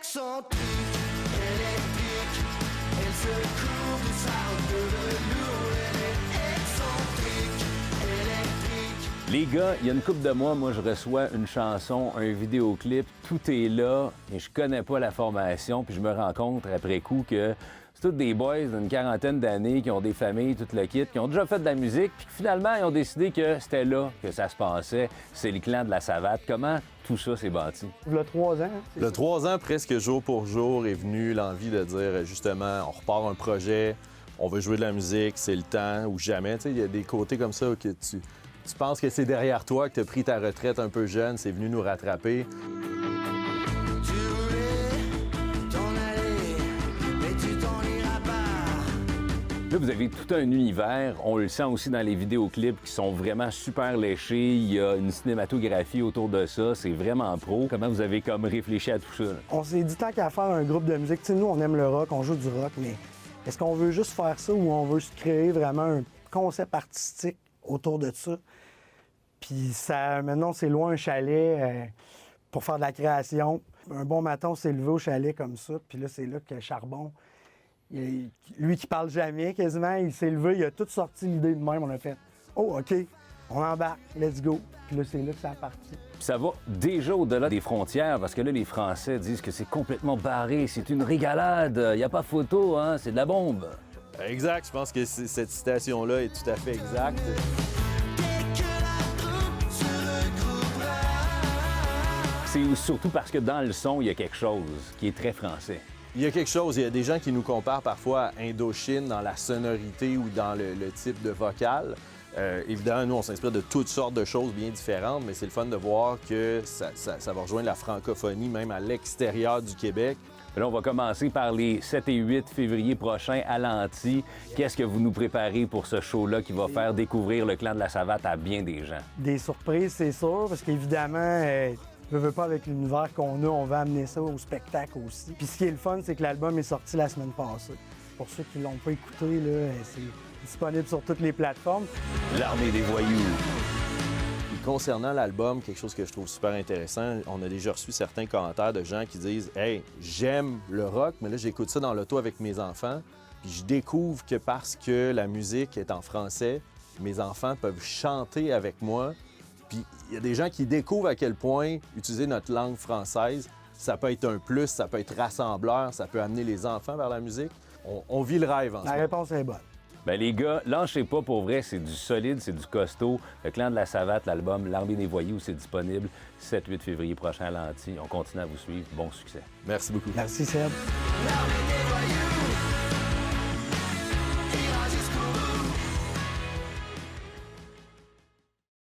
excentrique, électrique. Elle se couvre de sa robe de velours. Elle est excentrique, électrique. Les gars, il y a une couple de mois, moi, je reçois une chanson, un vidéoclip, tout est là, et je connais pas la formation, puis je me rends compte après coup que c'est tous des boys d'une quarantaine d'années qui ont des familles, tout le kit, qui ont déjà fait de la musique, puis finalement, ils ont décidé que c'était là que ça se passait. C'est le clan de la Savate. Comment tout ça s'est bâti? Il y a 3 ans. Le 3 ans, presque jour pour jour, est venu l'envie de dire, justement, on repart un projet, on veut jouer de la musique, c'est le temps ou jamais. Tu sais, il y a des côtés comme ça que tu penses que c'est derrière toi, que tu as pris ta retraite un peu jeune, c'est venu nous rattraper. Tu voulais t'en aller, mais tu t'en iras pas. Là, vous avez tout un univers. On le sent aussi dans les vidéoclips qui sont vraiment super léchés. Il y a une cinématographie autour de ça. C'est vraiment pro. Comment vous avez comme réfléchi à tout ça? On s'est dit tant qu'à faire un groupe de musique, tu sais, nous on aime le rock, on joue du rock, mais est-ce qu'on veut juste faire ça ou on veut se créer vraiment un concept artistique autour de ça? Puis ça, maintenant, c'est loin un chalet pour faire de la création. Un bon matin, on s'est levé au chalet comme ça. Puis là, c'est là que Charbon, lui qui parle jamais quasiment, il s'est levé, il a tout sorti l'idée de même. On a fait « Oh, OK, on embarque, let's go ». Puis là, c'est là que ça a parti. Puis ça va déjà au-delà des frontières, parce que là, les Français disent que c'est complètement barré, c'est une régalade, il n'y a pas photo, hein, c'est de la bombe. Exact, je pense que cette citation-là est tout à fait exacte. C'est surtout parce que dans le son, il y a quelque chose qui est très français. Il y a quelque chose, il y a des gens qui nous comparent parfois à Indochine dans la sonorité ou dans le type de vocal. Évidemment, nous, on s'inspire de toutes sortes de choses bien différentes, mais c'est le fun de voir que ça va rejoindre la francophonie, même à l'extérieur du Québec. Puis là, on va commencer par les 7 et 8 février prochains à l'Anti. Qu'est-ce que vous nous préparez pour ce show-là qui va faire découvrir le clan de la Savate à bien des gens? Des surprises, c'est sûr, parce qu'évidemment, je veux pas avec l'univers qu'on a, on va amener ça au spectacle aussi. Puis ce qui est le fun, c'est que l'album est sorti la semaine passée. Pour ceux qui l'ont pas écouté, là, c'est disponible sur toutes les plateformes. L'armée des voyous. Concernant l'album, quelque chose que je trouve super intéressant, on a déjà reçu certains commentaires de gens qui disent « Hey, j'aime le rock, mais là, j'écoute ça dans l'auto avec mes enfants, puis je découvre que parce que la musique est en français, mes enfants peuvent chanter avec moi. » Puis il y a des gens qui découvrent à quel point utiliser notre langue française, ça peut être un plus, ça peut être rassembleur, ça peut amener les enfants vers la musique. On vit le rêve en ce moment. La réponse est bonne. Ben les gars, lâchez pas pour vrai, c'est du solide, c'est du costaud. Le clan de la Savate, l'album L'Armée des voyous, c'est disponible 7-8 février prochain à l'Anti. On continue à vous suivre. Bon succès. Merci beaucoup. Merci Seb. L'armée des voyous.